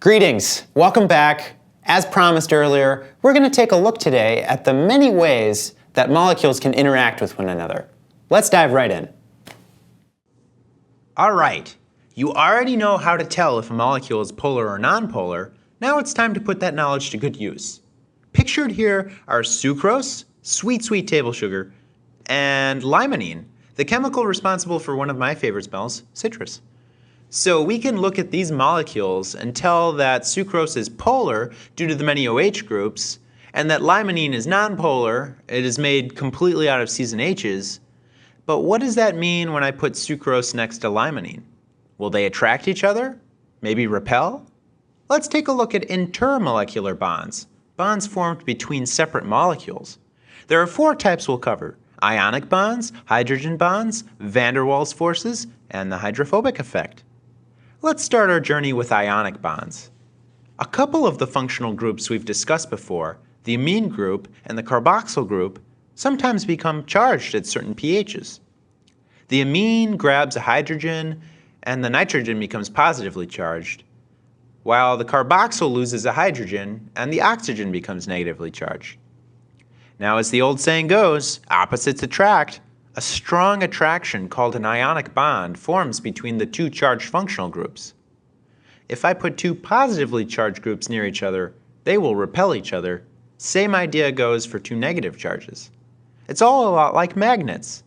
Greetings, welcome back. As promised earlier, we're going to take a look today at the many ways that molecules can interact with one another. Let's dive right in. All right, you already know how to tell if a molecule is polar or nonpolar. Now it's time to put that knowledge to good use. Pictured here are sucrose, sweet table sugar, and limonene, the chemical responsible for one of my favorite smells, citrus. So we can look at these molecules and tell that sucrose is polar due to the many OH groups, and that limonene is nonpolar. It is made completely out of C's and H's. But what does that mean when I put sucrose next to limonene? Will they attract each other? Maybe repel? Let's take a look at intermolecular bonds, bonds formed between separate molecules. There are 4 types we'll cover: ionic bonds, hydrogen bonds, van der Waals forces, and the hydrophobic effect. Let's start our journey with ionic bonds. A couple of the functional groups we've discussed before, the amine group and the carboxyl group, sometimes become charged at certain pHs. The amine grabs a hydrogen and the nitrogen becomes positively charged, while the carboxyl loses a hydrogen and the oxygen becomes negatively charged. Now, as the old saying goes, opposites attract. A strong attraction called an ionic bond forms between the 2 charged functional groups. If I put 2 positively charged groups near each other, they will repel each other. Same idea goes for 2 negative charges. It's all a lot like magnets.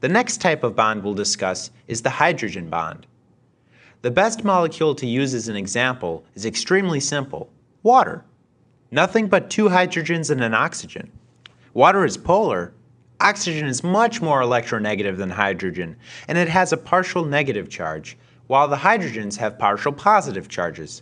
The next type of bond we'll discuss is the hydrogen bond. The best molecule to use as an example is extremely simple: water. Nothing but 2 hydrogens and an oxygen. Water is polar. Oxygen is much more electronegative than hydrogen, and it has a partial negative charge, while the hydrogens have partial positive charges.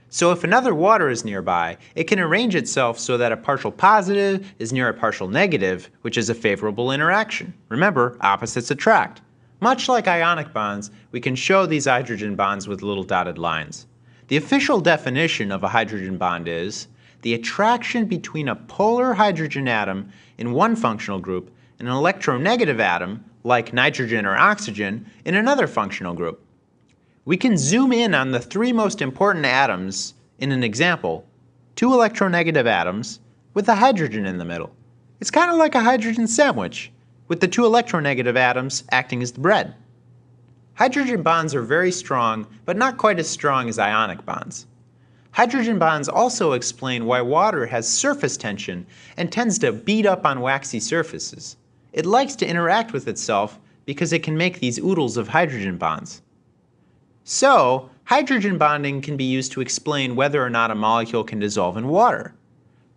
So if another water is nearby, it can arrange itself so that a partial positive is near a partial negative, which is a favorable interaction. Remember, opposites attract. Much like ionic bonds, we can show these hydrogen bonds with little dotted lines. The official definition of a hydrogen bond is the attraction between a polar hydrogen atom in one functional group and an electronegative atom, like nitrogen or oxygen, in another functional group. We can zoom in on the 3 most important atoms in an example: 2 electronegative atoms with a hydrogen in the middle. It's kind of like a hydrogen sandwich, with the 2 electronegative atoms acting as the bread. Hydrogen bonds are very strong, but not quite as strong as ionic bonds. Hydrogen bonds also explain why water has surface tension and tends to beat up on waxy surfaces. It likes to interact with itself because it can make these oodles of hydrogen bonds. So, hydrogen bonding can be used to explain whether or not a molecule can dissolve in water.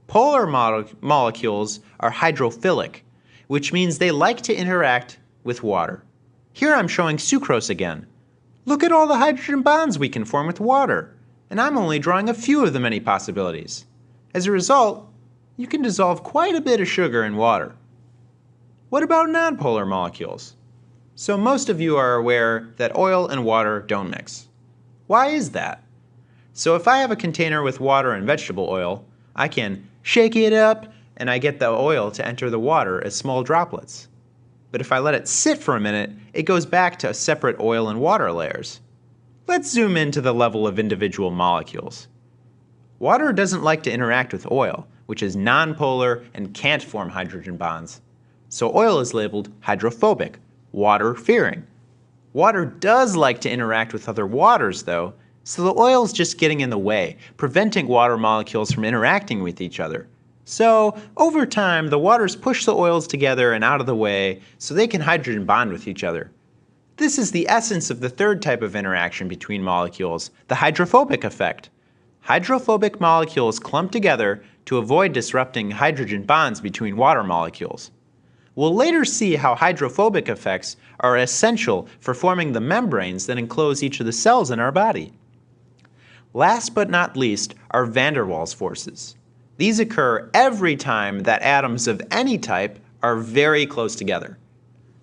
Polar molecules are hydrophilic, which means they like to interact with water. Here I'm showing sucrose again. Look at all the hydrogen bonds we can form with water. And I'm only drawing a few of the many possibilities. As a result, you can dissolve quite a bit of sugar in water. What about nonpolar molecules? So most of you are aware that oil and water don't mix. Why is that? So if I have a container with water and vegetable oil, I can shake it up and I get the oil to enter the water as small droplets. But if I let it sit for a minute, it goes back to separate oil and water layers. Let's zoom into the level of individual molecules. Water doesn't like to interact with oil, which is nonpolar and can't form hydrogen bonds. So oil is labeled hydrophobic, water-fearing. Water does like to interact with other waters though, so the oil is just getting in the way, preventing water molecules from interacting with each other. So over time, the waters push the oils together and out of the way so they can hydrogen bond with each other. This is the essence of the 3rd type of interaction between molecules, the hydrophobic effect. Hydrophobic molecules clump together to avoid disrupting hydrogen bonds between water molecules. We'll later see how hydrophobic effects are essential for forming the membranes that enclose each of the cells in our body. Last but not least are van der Waals forces. These occur every time that atoms of any type are very close together.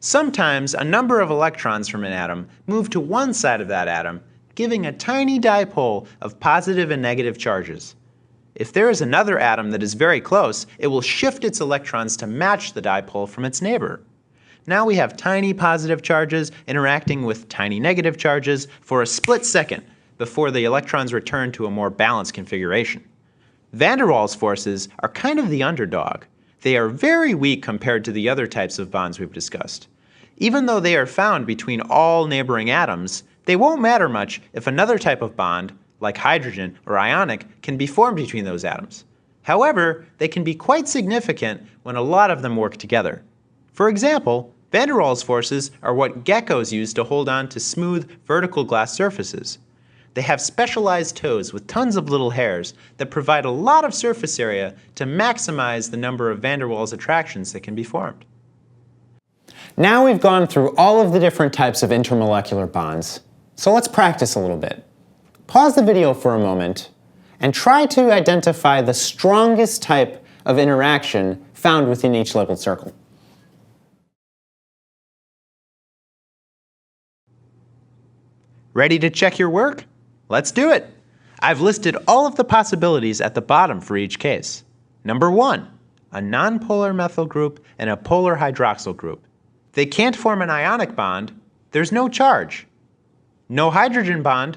Sometimes a number of electrons from an atom move to one side of that atom, giving a tiny dipole of positive and negative charges. If there is another atom that is very close, it will shift its electrons to match the dipole from its neighbor. Now we have tiny positive charges interacting with tiny negative charges for a split second, before the electrons return to a more balanced configuration. Van der Waals forces are kind of the underdog. They are very weak compared to the other types of bonds we've discussed. Even though they are found between all neighboring atoms, they won't matter much if another type of bond, like hydrogen or ionic, can be formed between those atoms. However, they can be quite significant when a lot of them work together. For example, van der Waals forces are what geckos use to hold on to smooth, vertical glass surfaces. They have specialized toes with tons of little hairs that provide a lot of surface area to maximize the number of van der Waals attractions that can be formed. Now we've gone through all of the different types of intermolecular bonds, so let's practice a little bit. Pause the video for a moment and try to identify the strongest type of interaction found within each labeled circle. Ready to check your work? Let's do it! I've listed all of the possibilities at the bottom for each case. Number 1, a nonpolar methyl group and a polar hydroxyl group. They can't form an ionic bond, there's no charge. No hydrogen bond,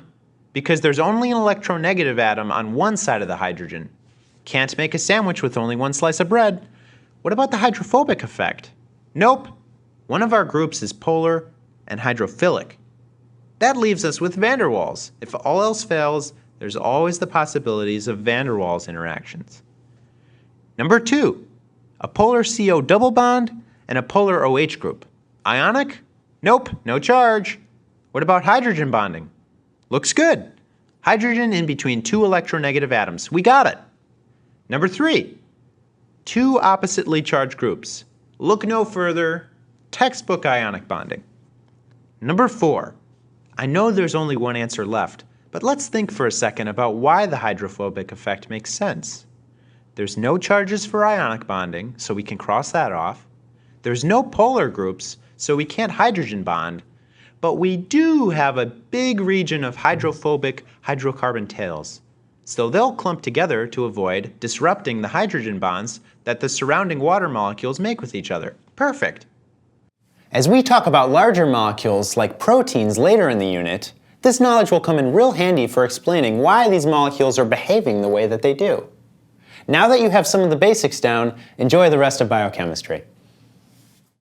because there's only an electronegative atom on one side of the hydrogen. Can't make a sandwich with only one slice of bread. What about the hydrophobic effect? Nope. One of our groups is polar and hydrophilic. That leaves us with van der Waals. If all else fails, there's always the possibilities of van der Waals interactions. Number 2, a polar CO double bond and a polar OH group. Ionic? Nope, no charge. What about hydrogen bonding? Looks good. Hydrogen in between two electronegative atoms. We got it. Number 3, 2 oppositely charged groups. Look no further. Textbook ionic bonding. Number 4, I know there's only one answer left, but let's think for a second about why the hydrophobic effect makes sense. There's no charges for ionic bonding, so we can cross that off. There's no polar groups, so we can't hydrogen bond. But we do have a big region of hydrophobic hydrocarbon tails. So they'll clump together to avoid disrupting the hydrogen bonds that the surrounding water molecules make with each other. Perfect. As we talk about larger molecules like proteins later in the unit, this knowledge will come in real handy for explaining why these molecules are behaving the way that they do. Now that you have some of the basics down, enjoy the rest of biochemistry.